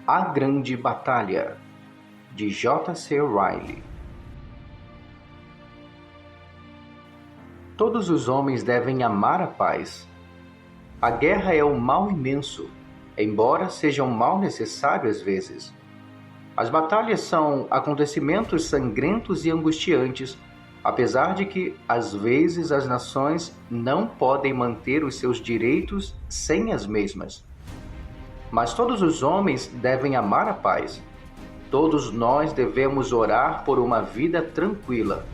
A Grande Batalha, de J.C. Ryle. Todos os homens devem amar a paz. A guerra é um mal imenso, embora seja um mal necessário às vezes. As batalhas são acontecimentos sangrentos e angustiantes, apesar de que, às vezes, as nações não podem manter os seus direitos sem as mesmas. Mas todos os homens devem amar a paz. Todos nós devemos orar por uma vida tranquila.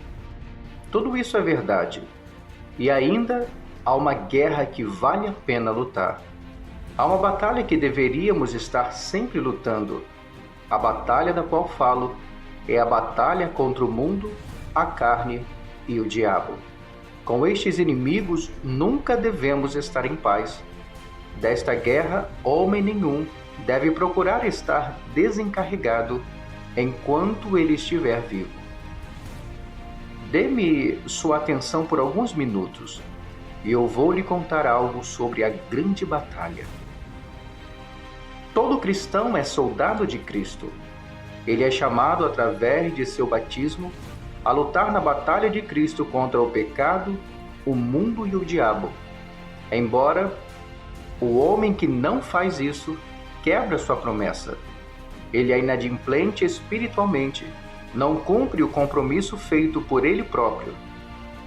Tudo isso é verdade. E ainda há uma guerra que vale a pena lutar. Há uma batalha que deveríamos estar sempre lutando. A batalha da qual falo é a batalha contra o mundo, a carne e o diabo. Com estes inimigos nunca devemos estar em paz. Desta guerra, homem nenhum deve procurar estar desencarregado enquanto ele estiver vivo. Dê-me sua atenção por alguns minutos e eu vou lhe contar algo sobre a grande batalha. Todo cristão é soldado de Cristo. Ele é chamado através de seu batismo a lutar na batalha de Cristo contra o pecado, o mundo e o diabo. Embora o homem que não faz isso quebra sua promessa. Ele é inadimplente espiritualmente, não cumpre o compromisso feito por ele próprio.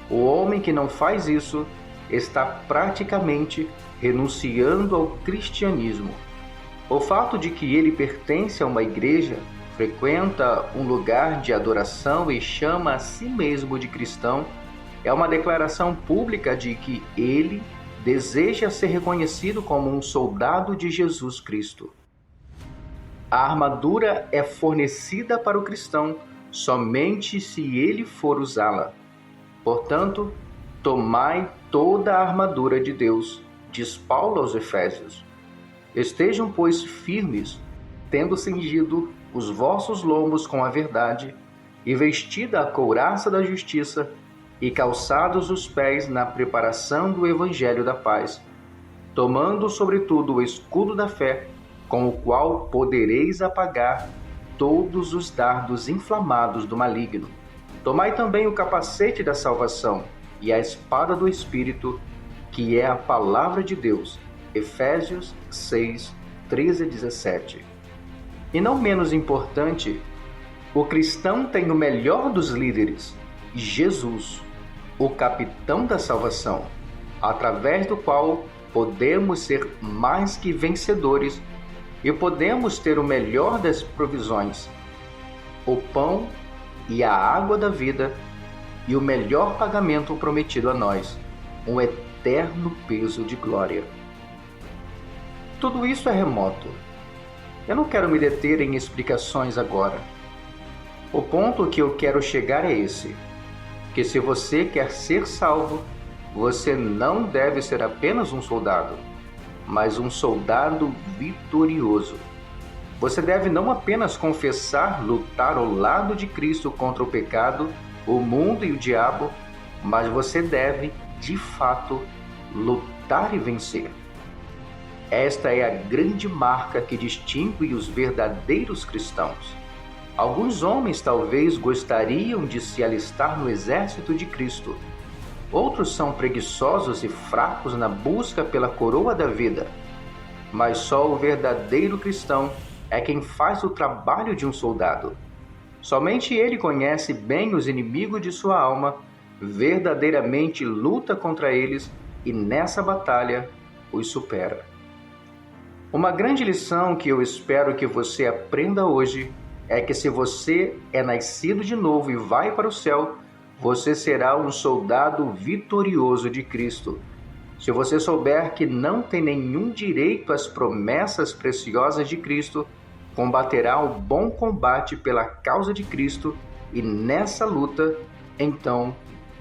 O homem que não faz isso está praticamente renunciando ao cristianismo. O fato de que ele pertence a uma igreja, frequenta um lugar de adoração e chama a si mesmo de cristão é uma declaração pública de que ele deseja ser reconhecido como um soldado de Jesus Cristo. A armadura é fornecida para o cristão somente se ele for usá-la. Portanto, tomai toda a armadura de Deus, diz Paulo aos Efésios. Estejam, pois, firmes, tendo cingido os vossos lombos com a verdade, e vestida a couraça da justiça, e calçados os pés na preparação do evangelho da paz, tomando sobretudo o escudo da fé, com o qual podereis apagar todos os dardos inflamados do maligno. Tomai também o capacete da salvação e a espada do Espírito, que é a palavra de Deus. Efésios 6, 13 a 17. E não menos importante, o cristão tem o melhor dos líderes, Jesus, o capitão da salvação, através do qual podemos ser mais que vencedores e podemos ter o melhor das provisões, o pão e a água da vida e o melhor pagamento prometido a nós, um eterno peso de glória. Tudo isso é remoto. Eu não quero me deter em explicações agora. O ponto que eu quero chegar é esse, que se você quer ser salvo, você não deve ser apenas um soldado, mas um soldado vitorioso. Você deve não apenas confessar, lutar ao lado de Cristo contra o pecado, o mundo e o diabo, mas você deve, de fato, lutar e vencer. Esta é a grande marca que distingue os verdadeiros cristãos. Alguns homens talvez gostariam de se alistar no exército de Cristo. Outros são preguiçosos e fracos na busca pela coroa da vida. Mas só o verdadeiro cristão é quem faz o trabalho de um soldado. Somente ele conhece bem os inimigos de sua alma, verdadeiramente luta contra eles e nessa batalha os supera. Uma grande lição que eu espero que você aprenda hoje é que se você é nascido de novo e vai para o céu, você será um soldado vitorioso de Cristo. Se você souber que não tem nenhum direito às promessas preciosas de Cristo, combaterá o bom combate pela causa de Cristo e nessa luta, então,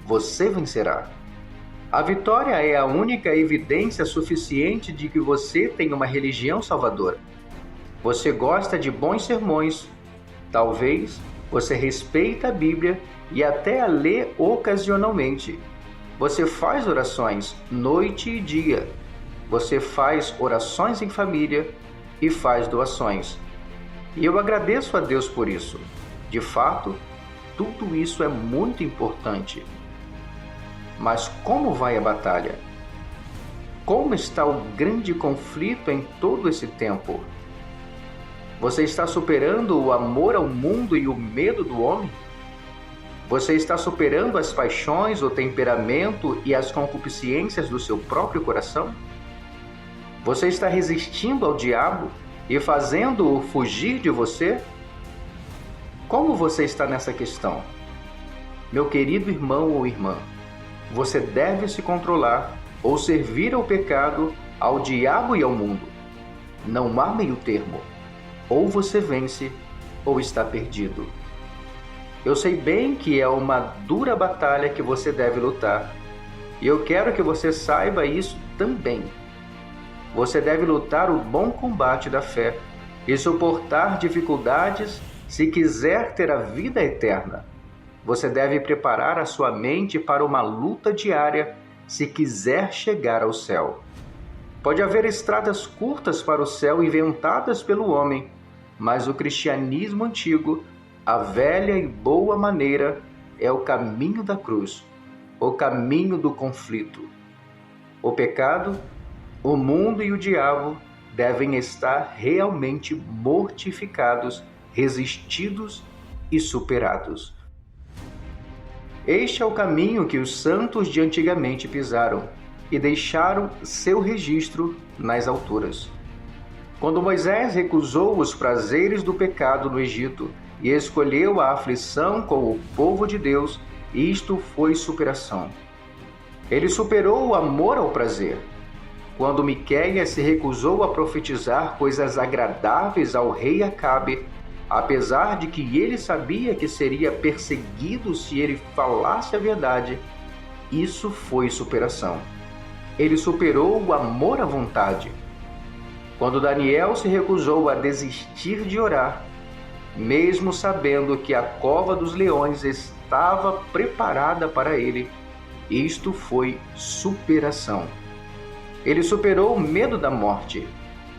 você vencerá. A vitória é a única evidência suficiente de que você tem uma religião salvadora. Você gosta de bons sermões. Talvez você respeita a Bíblia e até a lê ocasionalmente. Você faz orações noite e dia. Você faz orações em família e faz doações. E eu agradeço a Deus por isso. De fato, tudo isso é muito importante. Mas como vai a batalha? Como está o grande conflito em todo esse tempo? Você está superando o amor ao mundo e o medo do homem? Você está superando as paixões, o temperamento e as concupiscências do seu próprio coração? Você está resistindo ao diabo e fazendo-o fugir de você? Como você está nessa questão? Meu querido irmão ou irmã, você deve se controlar ou servir ao pecado, ao diabo e ao mundo. Não há meio termo. Ou você vence ou está perdido. Eu sei bem que é uma dura batalha que você deve lutar, e eu quero que você saiba isso também. Você deve lutar o bom combate da fé e suportar dificuldades se quiser ter a vida eterna. Você deve preparar a sua mente para uma luta diária se quiser chegar ao céu. Pode haver estradas curtas para o céu inventadas pelo homem, mas o cristianismo antigo, a velha e boa maneira, é o caminho da cruz, o caminho do conflito. O pecado, o mundo e o diabo devem estar realmente mortificados, resistidos e superados. Este é o caminho que os santos de antigamente pisaram e deixaram seu registro nas alturas. Quando Moisés recusou os prazeres do pecado no Egito e escolheu a aflição com o povo de Deus, isto foi superação. Ele superou o amor ao prazer. Quando Miqueias se recusou a profetizar coisas agradáveis ao rei Acabe, apesar de que ele sabia que seria perseguido se ele falasse a verdade, isso foi superação. Ele superou o amor à vontade. Quando Daniel se recusou a desistir de orar, mesmo sabendo que a cova dos leões estava preparada para ele, isto foi superação. Ele superou o medo da morte.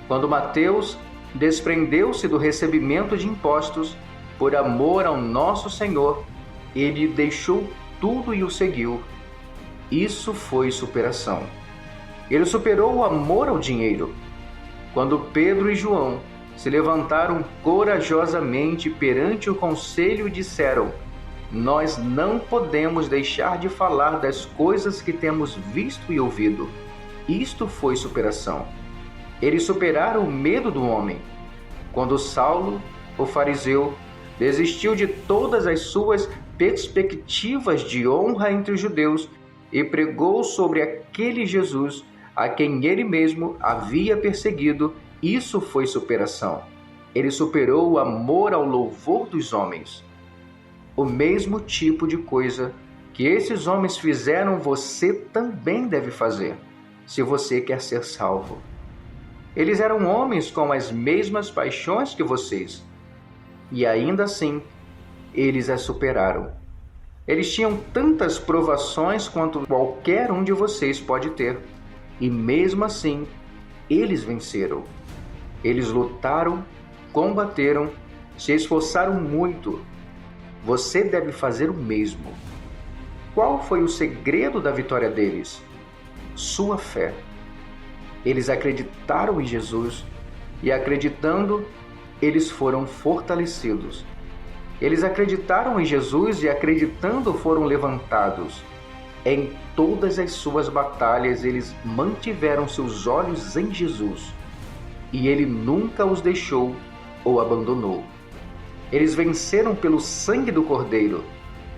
Quando Mateus desprendeu-se do recebimento de impostos, por amor ao nosso Senhor, ele deixou tudo e o seguiu. Isso foi superação. Ele superou o amor ao dinheiro. Quando Pedro e João se levantaram corajosamente perante o conselho e disseram: "Nós não podemos deixar de falar das coisas que temos visto e ouvido." Isto foi superação. Eles superaram o medo do homem. Quando Saulo, o fariseu, desistiu de todas as suas perspectivas de honra entre os judeus e pregou sobre aquele Jesus a quem ele mesmo havia perseguido, isso foi superação. Ele superou o amor ao louvor dos homens. O mesmo tipo de coisa que esses homens fizeram, você também deve fazer, se você quer ser salvo. Eles eram homens com as mesmas paixões que vocês, e ainda assim, eles as superaram. Eles tinham tantas provações quanto qualquer um de vocês pode ter, e mesmo assim, eles venceram. Eles lutaram, combateram, se esforçaram muito. Você deve fazer o mesmo. Qual foi o segredo da vitória deles? Sua fé. Eles acreditaram em Jesus e, acreditando, eles foram fortalecidos. Eles acreditaram em Jesus e, acreditando, foram levantados. Em todas as suas batalhas, eles mantiveram seus olhos em Jesus e Ele nunca os deixou ou abandonou. Eles venceram pelo sangue do Cordeiro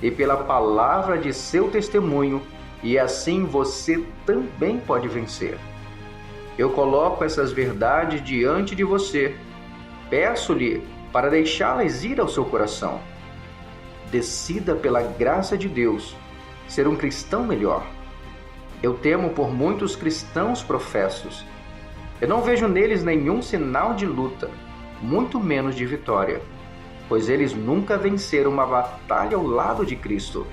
e pela palavra de seu testemunho, e assim você também pode vencer. Eu coloco essas verdades diante de você. Peço-lhe para deixá-las ir ao seu coração. Decida pela graça de Deus ser um cristão melhor. Eu temo por muitos cristãos professos. Eu não vejo neles nenhum sinal de luta, muito menos de vitória, pois eles nunca venceram uma batalha ao lado de Cristo.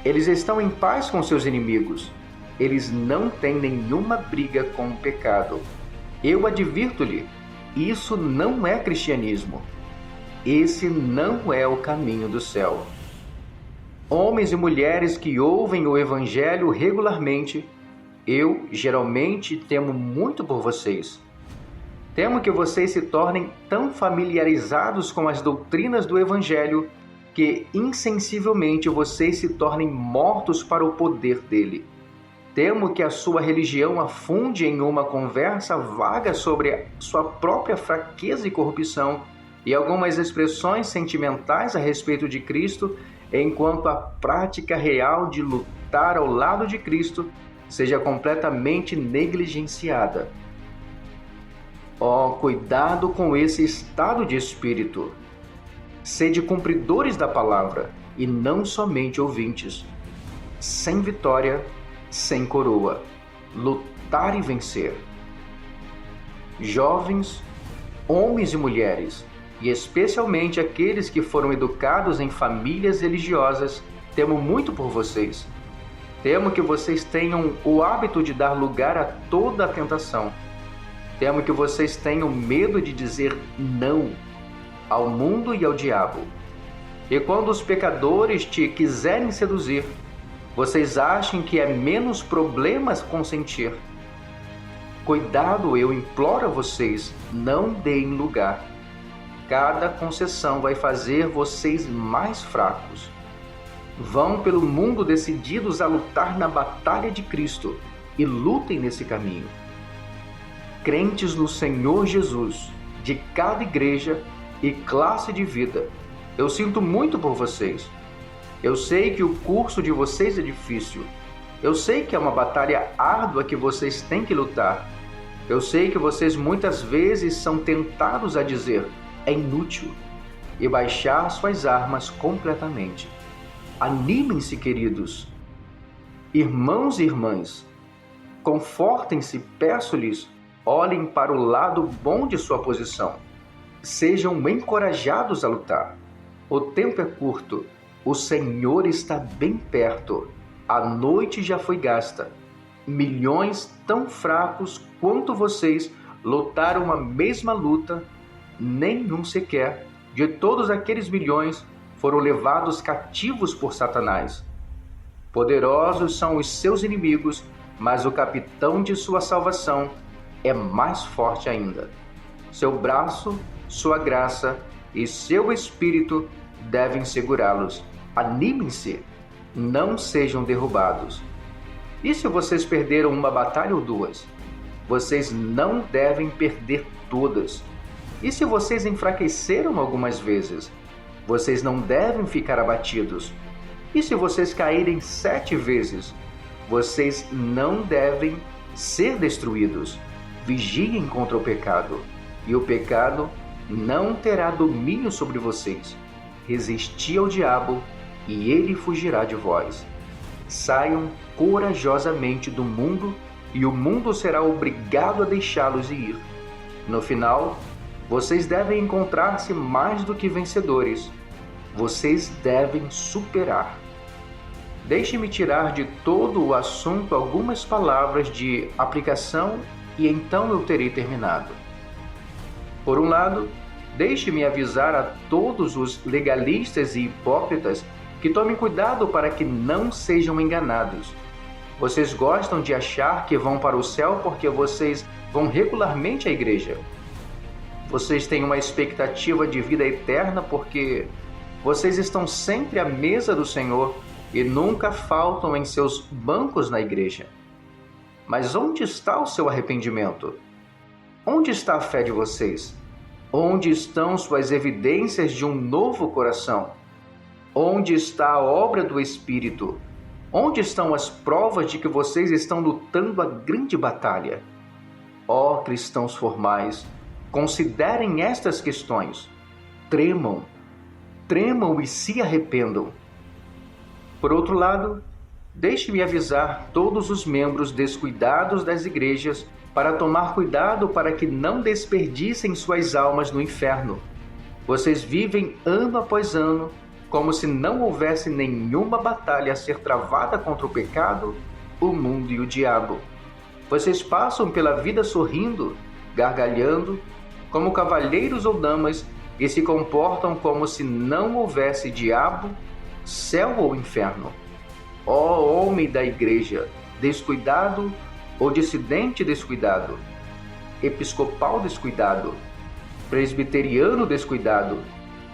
Eles estão em paz com seus inimigos. Eles não têm nenhuma briga com o pecado. Eu advirto-lhe, Isso não é cristianismo. Esse não é o caminho do céu. Homens e mulheres que ouvem o Evangelho regularmente, eu geralmente temo muito por vocês. Temo que vocês se tornem tão familiarizados com as doutrinas do Evangelho que insensivelmente vocês se tornem mortos para o poder dele. Temo que a sua religião afunde em uma conversa vaga sobre sua própria fraqueza e corrupção e algumas expressões sentimentais a respeito de Cristo, enquanto a prática real de lutar ao lado de Cristo seja completamente negligenciada. Cuidado com esse estado de espírito. Sede cumpridores da palavra e não somente ouvintes. Sem vitória, sem coroa. Lutar e vencer. Jovens, homens e mulheres, e especialmente aqueles que foram educados em famílias religiosas, temo muito por vocês. Temo que vocês tenham o hábito de dar lugar a toda a tentação. Temo que vocês tenham medo de dizer não ao mundo e ao diabo. E quando os pecadores te quiserem seduzir, vocês achem que é menos problemas consentir. Cuidado, eu imploro a vocês, não deem lugar. Cada concessão vai fazer vocês mais fracos. Vão pelo mundo decididos a lutar na batalha de Cristo e lutem nesse caminho. Crentes no Senhor Jesus, de cada igreja e classe de vida, eu sinto muito por vocês. Eu sei que o curso de vocês é difícil. Eu sei que é uma batalha árdua que vocês têm que lutar. Eu sei que vocês muitas vezes são tentados a dizer é inútil e baixar suas armas completamente. Animem-se, queridos. Irmãos e irmãs, confortem-se, peço-lhes, olhem para o lado bom de sua posição. Sejam encorajados a lutar. O tempo é curto, o Senhor está bem perto, a noite já foi gasta. Milhões tão fracos quanto vocês lutaram a mesma luta, nenhum sequer de todos aqueles milhões foram levados cativos por Satanás. Poderosos são os seus inimigos, mas o capitão de sua salvação é mais forte ainda. Seu braço, sua graça e seu espírito devem segurá-los. Animem-se, não sejam derrubados. E se vocês perderam uma batalha ou duas? Vocês não devem perder todas. E se vocês enfraqueceram algumas vezes? Vocês não devem ficar abatidos. E se vocês caírem 7 vezes? Vocês não devem ser destruídos. Vigiem contra o pecado, e o pecado não terá domínio sobre vocês. Resisti ao diabo, e ele fugirá de vós. Saiam corajosamente do mundo, e o mundo será obrigado a deixá-los ir. No final, vocês devem encontrar-se mais do que vencedores. Vocês devem superar. Deixe-me tirar de todo o assunto algumas palavras de aplicação e então eu terei terminado. Por um lado, deixe-me avisar a todos os legalistas e hipócritas que tomem cuidado para que não sejam enganados. Vocês gostam de achar que vão para o céu porque vocês vão regularmente à igreja. Vocês têm uma expectativa de vida eterna porque vocês estão sempre à mesa do Senhor e nunca faltam em seus bancos na igreja. Mas onde está o seu arrependimento? Onde está a fé de vocês? Onde estão suas evidências de um novo coração? Onde está a obra do Espírito? Onde estão as provas de que vocês estão lutando a grande batalha? Ó cristãos formais, considerem estas questões. Tremam e se arrependam. Por outro lado, deixe-me avisar todos os membros descuidados das igrejas para tomar cuidado para que não desperdicem suas almas no inferno. Vocês vivem ano após ano como se não houvesse nenhuma batalha a ser travada contra o pecado, o mundo e o diabo. Vocês passam pela vida sorrindo, gargalhando, como cavalheiros ou damas e se comportam como se não houvesse diabo, céu ou inferno. Ó homem da igreja, descuidado ou dissidente descuidado, episcopal descuidado, presbiteriano descuidado,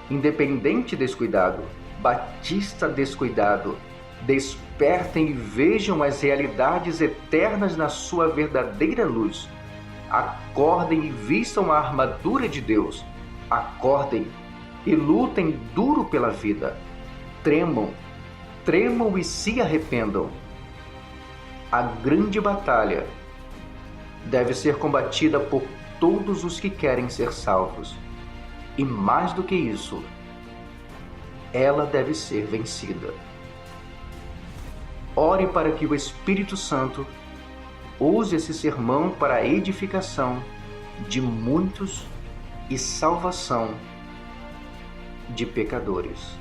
independente descuidado, batista descuidado, despertem e vejam as realidades eternas na sua verdadeira luz. Acordem e vistam a armadura de Deus. Acordem e lutem duro pela vida. Tremam e se arrependam. A grande batalha deve ser combatida por todos os que querem ser salvos. E mais do que isso, ela deve ser vencida. Ore para que o Espírito Santo use esse sermão para a edificação de muitos e salvação de pecadores.